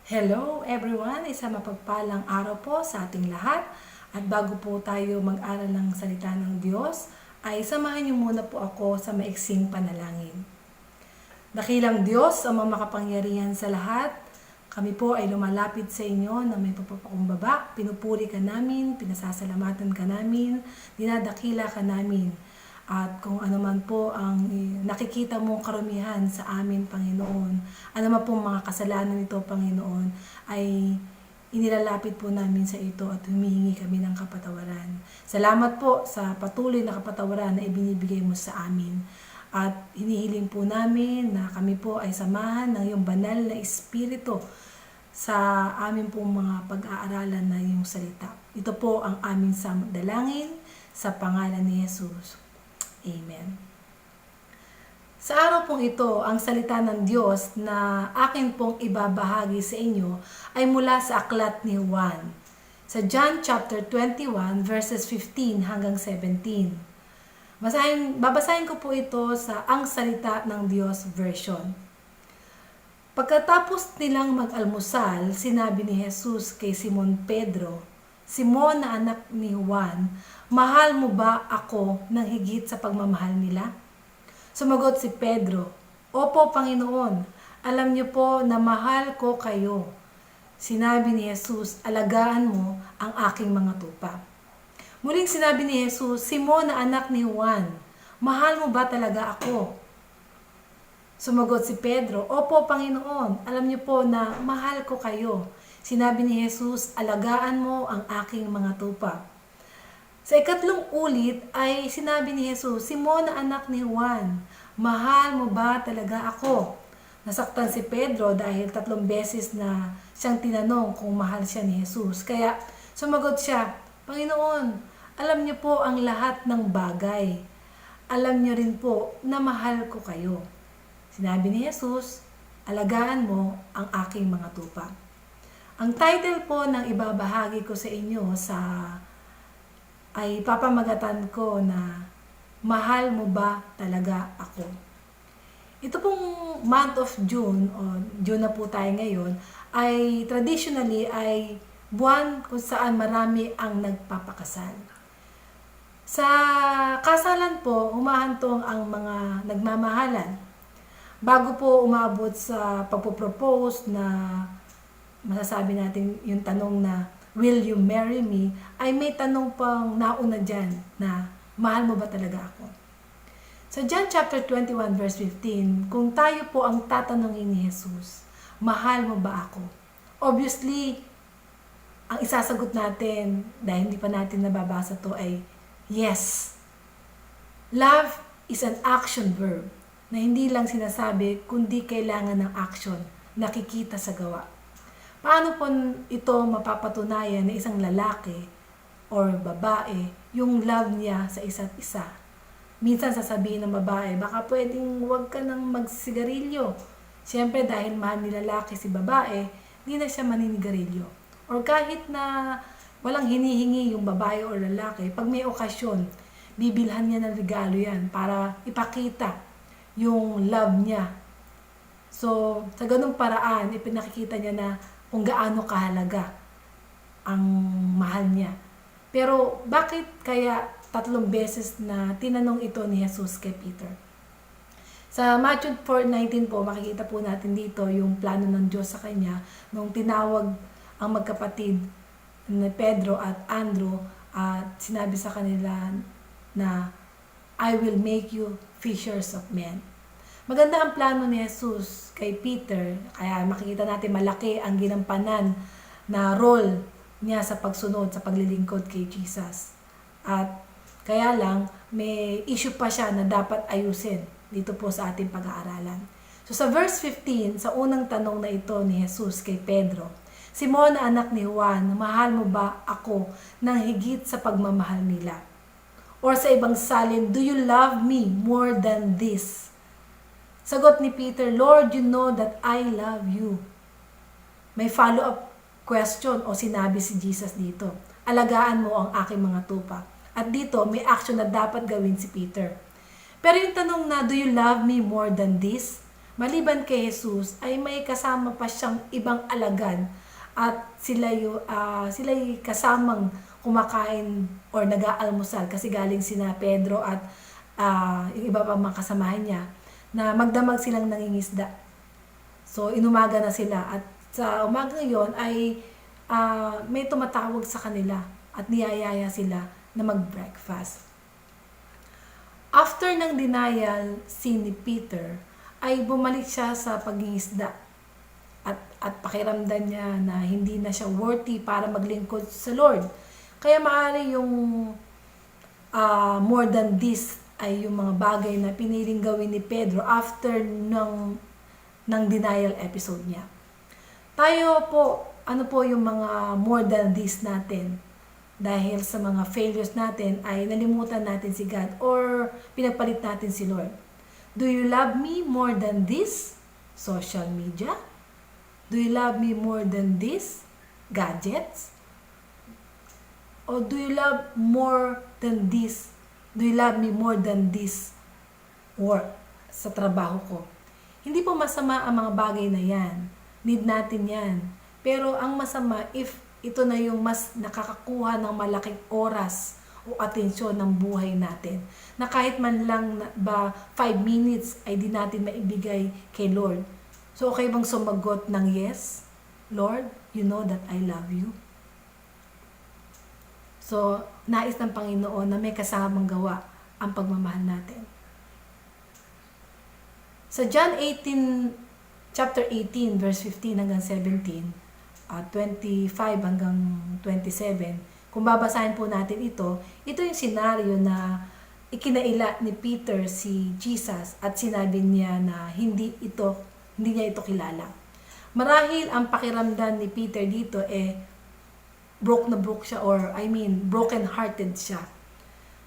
Hello everyone! Isang mapagpalang araw po sa ating lahat. At bago po tayo mag-aral ng salita ng Diyos, ay samahan niyo muna po ako sa maiksing panalangin. Dakilang Diyos, ang makapangyarihan sa lahat, kami po ay lumalapit sa inyo na may papakumbaba, pinupuri ka namin, pinasasalamatan ka namin, dinadakila ka namin. At kung ano man po ang nakikita mong karumihan sa amin, Panginoon, ano man pong mga kasalanan nito, Panginoon, ay inilalapit po namin sa ito at humihingi kami ng kapatawaran. Salamat po sa patuloy na kapatawaran na ibinibigay mo sa amin. At hinihiling po namin na kami po ay samahan ng iyong banal na Espiritu sa amin pong mga pag-aaralan na iyong salita. Ito po ang aming dalangin sa pangalan ni Jesus. Amen. Sa araw pong ito, ang salita ng Diyos na akin pong ibabahagi sa inyo ay mula sa aklat ni Juan. Sa John chapter 21 verses 15 hanggang 17. Babasahin ko po ito sa Ang Salita ng Diyos version. Pagkatapos nilang mag-almusal, sinabi ni Jesus kay Simon Pedro, "Simon na anak ni Juan, mahal mo ba ako ng higit sa pagmamahal nila?" Sumagot si Pedro, "Opo, Panginoon, alam niyo po na mahal ko kayo." Sinabi ni Jesus, "Alagaan mo ang aking mga tupa." Muling sinabi ni Jesus, "Simon na anak ni Juan, mahal mo ba talaga ako?" Sumagot si Pedro, "Opo, Panginoon, alam niyo po na mahal ko kayo." Sinabi ni Jesus, "Alagaan mo ang aking mga tupa." Sa ikatlong ulit ay sinabi ni Jesus, "Simon na anak ni Juan, mahal mo ba talaga ako?" Nasaktan si Pedro dahil 3 beses na siyang tinanong kung mahal siya ni Jesus. Kaya sumagot siya, "Panginoon, alam niyo po ang lahat ng bagay. Alam niyo rin po na mahal ko kayo." Sinabi ni Jesus, "Alagaan mo ang aking mga tupa." Ang title po ng ibabahagi ko sa inyo ay papamagatan ko na "Mahal mo ba talaga ako?" Ito pong month of June, o June na po tayo ngayon, ay traditionally ay buwan kung saan marami ang nagpapakasal. Sa kasalan po, humahantong ang mga nagmamahalan. Bago po umabot sa pagpo-propose na masasabi natin yung tanong na, "Will you marry me?" ay may tanong pang nauna dyan na, "Mahal mo ba talaga ako?" Sa John chapter 21 verse 15, kung tayo po ang tatanungin ni Jesus, "Mahal mo ba ako?" Obviously, ang isasagot natin, dahil hindi pa natin nababasa to, ay yes. Love is an action verb na hindi lang sinasabi, kundi kailangan ng action, nakikita sa gawa. Paano po ito mapapatunayan na isang lalaki or babae yung love niya sa isa't isa? Minsan sasabihin ng babae, "Baka pwedeng huwag ka nang magsigarilyo." Siyempre dahil mahal ni lalaki si babae, hindi na siya maninigarilyo. Or kahit na walang hinihingi yung babae o lalaki, pag may okasyon, bibilhan niya ng regalo yan para ipakita yung love niya. So, sa ganung paraan, ipinakikita niya na kung gaano kahalaga ang mahal niya. Pero bakit kaya 3 beses na tinanong ito ni Jesus kay Peter? Sa Matthew 4:19 po, makikita po natin dito yung plano ng Diyos sa kanya nung tinawag ang magkapatid na Pedro at Andrew at sinabi sa kanila na, "I will make you fishers of men." Maganda ang plano ni Jesus kay Peter, kaya makikita natin malaki ang ginampanan na role niya sa pagsunod, sa paglilingkod kay Jesus. At kaya lang, may issue pa siya na dapat ayusin dito po sa ating pag-aaralan. So sa verse 15, sa unang tanong na ito ni Jesus kay Pedro, "Simon na anak ni Juan, mahal mo ba ako ng higit sa pagmamahal nila?" Or sa ibang salin, "Do you love me more than this?" Sagot ni Peter, "Lord, you know that I love you." May follow-up question o sinabi si Jesus dito, "Alagaan mo ang aking mga tupa." At dito, may action na dapat gawin si Peter. Pero yung tanong na, "Do you love me more than this?" maliban kay Jesus, ay may kasama pa siyang ibang alagad at sila'y kasamang kumakain or nag-aalmusal kasi galing sina Pedro at yung iba pang mga kasamahan niya na magdamag silang nangingisda. So, inumaga na sila at sa umaga yon ay may tumatawag sa kanila at niyayaya sila na mag-breakfast. After ng denial ni Peter, ay bumalik siya sa pag-iisda at pakiramdam niya na hindi na siya worthy para maglingkod sa Lord. Kaya maaari yung more than this ay yung mga bagay na piniling gawin ni Pedro after ng denial episode niya. Tayo po, ano po yung mga more than this natin? Dahil sa mga failures natin ay nalimutan natin si God or pinagpalit natin si Lord. Do you love me more than this? Social media? Do you love me more than this? Gadgets? Or do you love more than this? Do you love me more than this work sa trabaho ko? Hindi po masama ang mga bagay na yan. Need natin yan. Pero ang masama if ito na yung mas nakakakuha ng malaking oras o atensyon ng buhay natin. Na kahit man lang ba 5 minutes ay di natin maibigay kay Lord. So okay bang sumagot ng yes? Lord, you know that I love you. So, nais ng Panginoon na may kasamang gawa ang pagmamahal natin. Sa John 18, chapter 18, verse 15 hanggang 17, 25 hanggang 27, kung babasahin po natin ito yung senaryo na ikinaila ni Peter si Jesus at sinabi niya na hindi niya ito kilala. Marahil ang pakiramdam ni Peter dito broke siya broken hearted siya.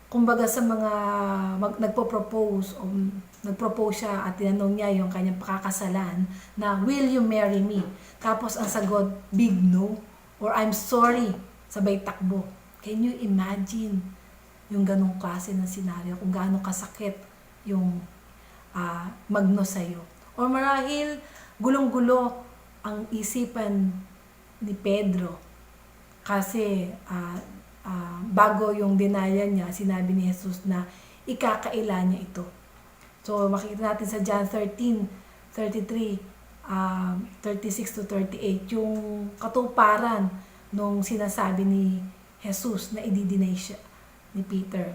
Kumbaga sa mga nagpo-propose siya at tinanong niya yung kanyang pakakasalan na, will you marry me? Tapos ang sagot, big no, or I'm sorry, sabay takbo. Can you imagine yung ganong klase ng senaryo, kung gaano kasakit yung magno sa'yo? Or marahil, gulong-gulo ang isipan ni Pedro kasi bago yung denial niya, sinabi ni Jesus na ikakaila niya ito. So, makikita natin sa John 13:33, 36 to 38, yung katuparan nung sinasabi ni Jesus na i-deny siya ni Peter.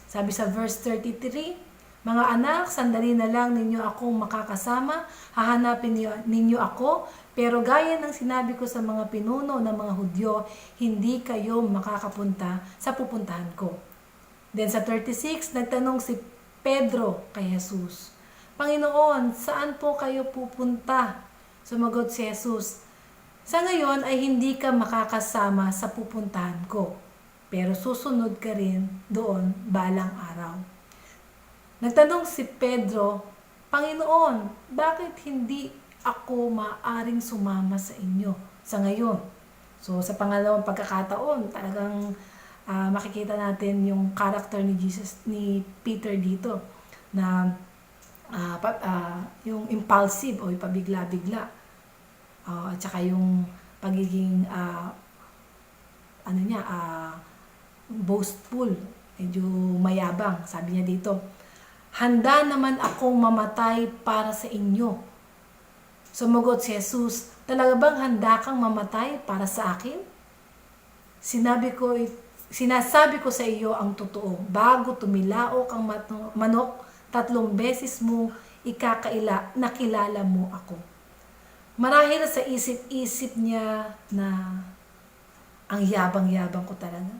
Sabi sa verse 33, mga anak, sandali na lang ninyo akong makakasama, hahanapin ninyo ako, pero gaya ng sinabi ko sa mga pinuno ng mga Hudyo, hindi kayo makakapunta sa pupuntahan ko. Then sa 36, nagtanong si Pedro kay Jesus, Panginoon, saan po kayo pupunta? Sumagot si Jesus, sa ngayon ay hindi ka makakasama sa pupuntahan ko, pero susunod ka rin doon balang araw. Nagtanong si Pedro, Panginoon, bakit hindi ako maaaring sumama sa inyo sa ngayon? So sa pangalawang pagkakataon, talagang makikita natin yung character ni Peter dito na yung impulsive o yung pabigla-bigla at saka yung pagiging boastful, medyo mayabang. Sabi niya dito, handa naman akong mamatay para sa inyo. Sumagot si Jesus, talaga bang handa kang mamatay para sa akin? Sinasabi ko sa iyo ang totoo, bago tumilaok ang manok, 3 beses mo ikakaila, nakilala mo ako. Marahil sa isip-isip niya na ang yabang-yabang ko talaga.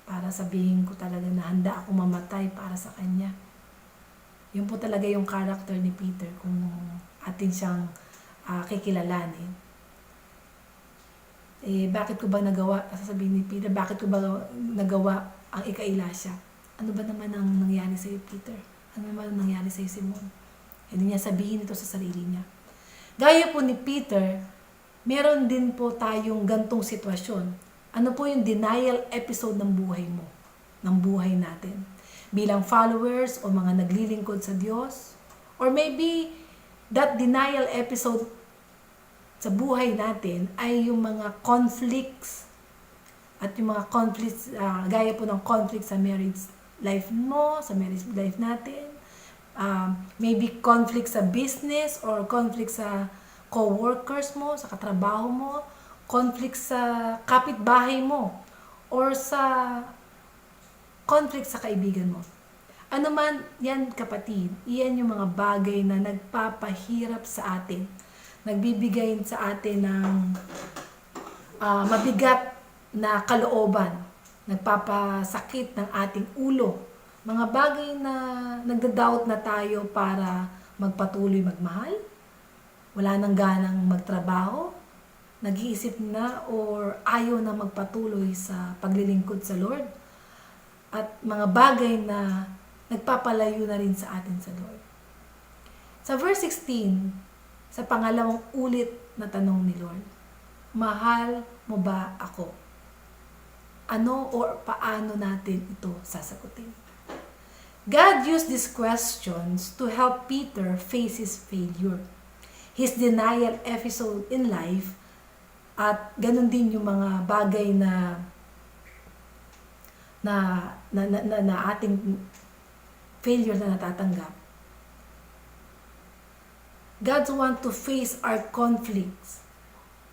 Para sabihin ko talaga na handa akong mamatay para sa kanya. Yun po talaga yung character ni Peter kung atin siyang kikilalanin. Bakit ko ba nagawa, sasabihin ni Peter, bakit ko ba nagawa ang ikaila siya? Ano ba naman ang nangyari sa iyo, Peter? Ano naman ang nangyari sa iyo, Simon? Hindi niya sabihin ito sa sarili niya. Gaya po ni Peter, meron din po tayong gantong sitwasyon. Ano po yung denial episode ng buhay mo, ng buhay natin? Bilang followers o mga naglilingkod sa Diyos, or maybe that denial episode sa buhay natin ay yung mga conflicts at yung mga conflicts, gaya po ng conflict sa marriage life mo, sa marriage life natin, maybe conflict sa business or conflict sa co-workers mo, sa katrabaho mo, conflict sa kapitbahay mo, or sa conflict sa kaibigan mo. Ano man yan, kapatid, iyan yung mga bagay na nagpapahirap sa atin, nagbibigay sa atin ng mabigat na kalooban, nagpapasakit ng ating ulo, mga bagay na nagda-doubt na tayo para magpatuloy magmahal, wala nang ganang magtrabaho, nag-iisip na or ayaw na magpatuloy sa paglilingkod sa Lord, at mga bagay na nagpapalayo na rin sa atin sa Lord. Sa verse 16, sa pangalawang ulit na tanong ni Lord, mahal mo ba ako? Ano or paano natin ito sasagutin? God used these questions to help Peter face his failure, his denial episode in life, at ganun din yung mga bagay na ating failure na natatanggap. God wants to face our conflicts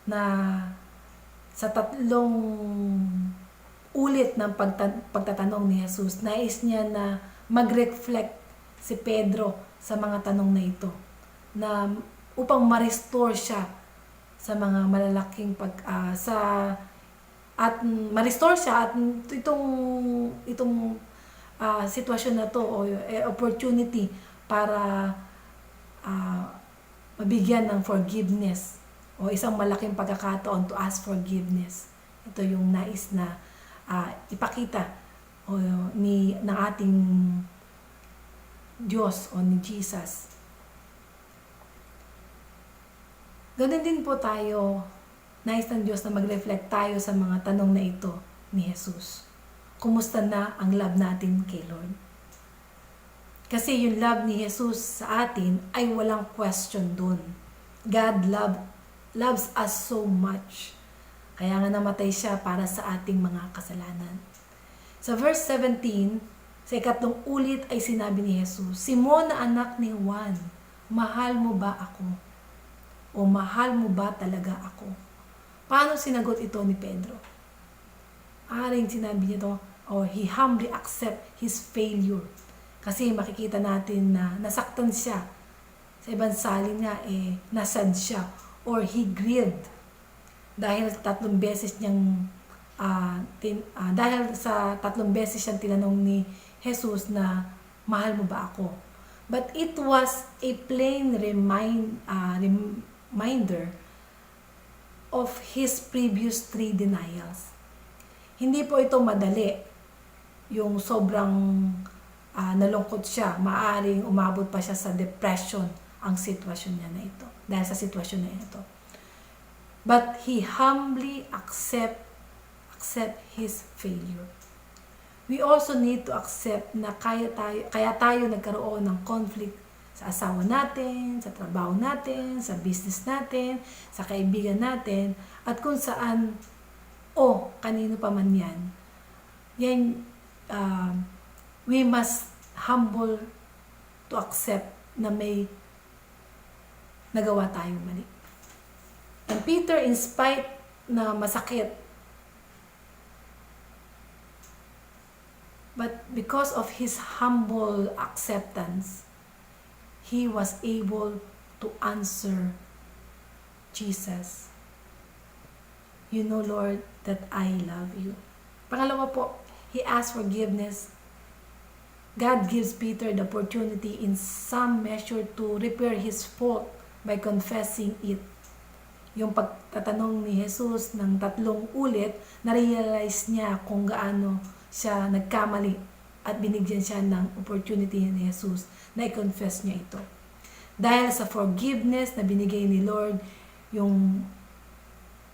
na sa tatlong ulit ng pagtatanong ni Jesus, nais niya na mag-reflect si Pedro sa mga tanong na ito, na upang ma-restore siya sa mga malalaking ma-restore siya at itong sitwasyon na to o opportunity para mabigyan ng forgiveness o isang malaking pagkakataon to ask forgiveness. Ito yung nais na ipakita ng ating Diyos o ni Jesus. Ganun din po tayo, nais ng Diyos na mag-reflect tayo sa mga tanong na ito ni Jesus. Kumusta na ang love natin kay Lord? Kasi yung love ni Jesus sa atin ay walang question dun. God loves us so much. Kaya nga namatay siya para sa ating mga kasalanan. Sa verse 17, sa ikatlong ulit ay sinabi ni Jesus, Simon na anak ni Juan, mahal mo ba ako? O mahal mo ba talaga ako? Paano sinagot ito ni Pedro? Aring sinabi niya ito, he humbly accept his failure. Kasi makikita natin na nasaktan siya. Sa ibang salin nga, nasad siya. Or he grieved. Dahil tatlong beses niyang siyang tinanong ni Jesus na mahal mo ba ako? But it was a plain reminder of his previous 3 denials. Hindi po ito madali. Yung sobrang nalungkot siya, maaring umabot pa siya sa depression ang sitwasyon niya na ito. Dahil sa sitwasyon na ito. But he humbly accept his failure. We also need to accept na kaya tayo nagkaroon ng conflict sa asawa natin, sa trabaho natin, sa business natin, sa kaibigan natin, at kung saan kanino pa man yan. We must humble to accept na may nagawa tayong mali. And Peter, in spite na masakit, but because of his humble acceptance, he was able to answer Jesus, You know, Lord, that I love you. Pangalawa po, he asked forgiveness. God gives Peter the opportunity in some measure to repair his fault by confessing it. Yung pagtatanong ni Jesus ng 3 ulit, na-realize niya kung gaano siya nagkamali at binigyan siya ng opportunity ni Jesus na i-confess niya ito. Dahil sa forgiveness na binigay ni Lord, yun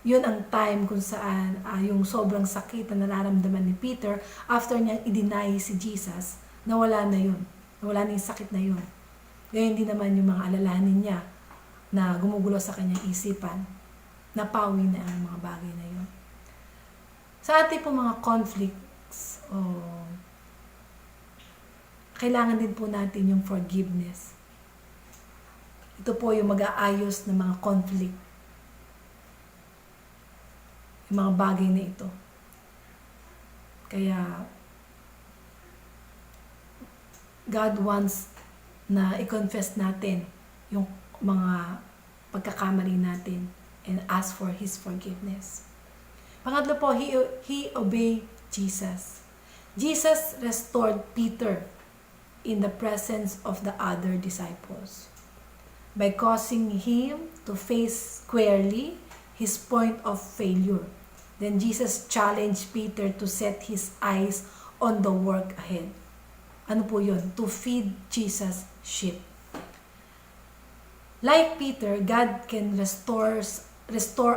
ang time kung saan yung sobrang sakit na nararamdaman ni Peter after niyang i-deny si Jesus, nawala na yun. Nawala na yung sakit na yun. Ngayon hindi naman yung mga alalahanin niya na gumugulo sa kanyang isipan, napawi na ang mga bagay na yun. Sa ating po mga conflicts, kailangan din po natin yung forgiveness. Ito po yung mag-aayos ng mga conflict. Yung mga bagay na ito. Kaya, God wants na i-confess natin yung mga pagkakamali natin and ask for His forgiveness. Pangatlo po, He obeyed Jesus. Jesus restored Peter in the presence of the other disciples by causing him to face squarely his point of failure. Then Jesus challenged Peter to set his eyes on the work ahead. Ano po yun? To feed Jesus' sheep. Like Peter, God can restore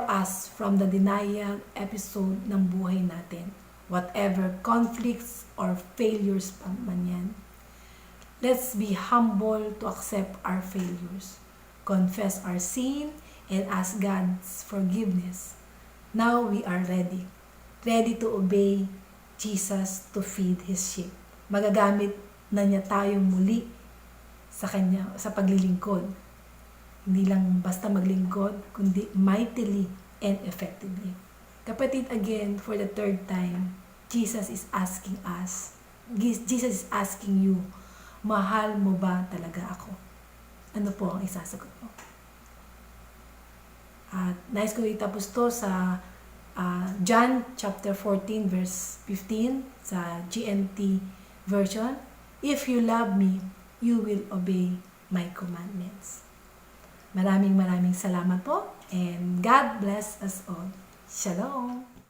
us from the denial episode ng buhay natin. Whatever conflicts or failures pa man yan. Let's be humble to accept our failures, confess our sin, and ask God's forgiveness. Now we are ready to obey Jesus to feed His sheep. Magagamit na niya tayong muli sa Kanya, sa paglilingkod. Hindi lang basta maglingkod, kundi mightily and effectively. Kapatid, again, for the third time, Jesus is asking you, mahal mo ba talaga ako? Ano po ang isasagot mo? At nais ko itapos to sa John chapter 14 verse 15 sa GMT version. If you love me, you will obey my commandments. Maraming salamat po, and God bless us all. Shalom!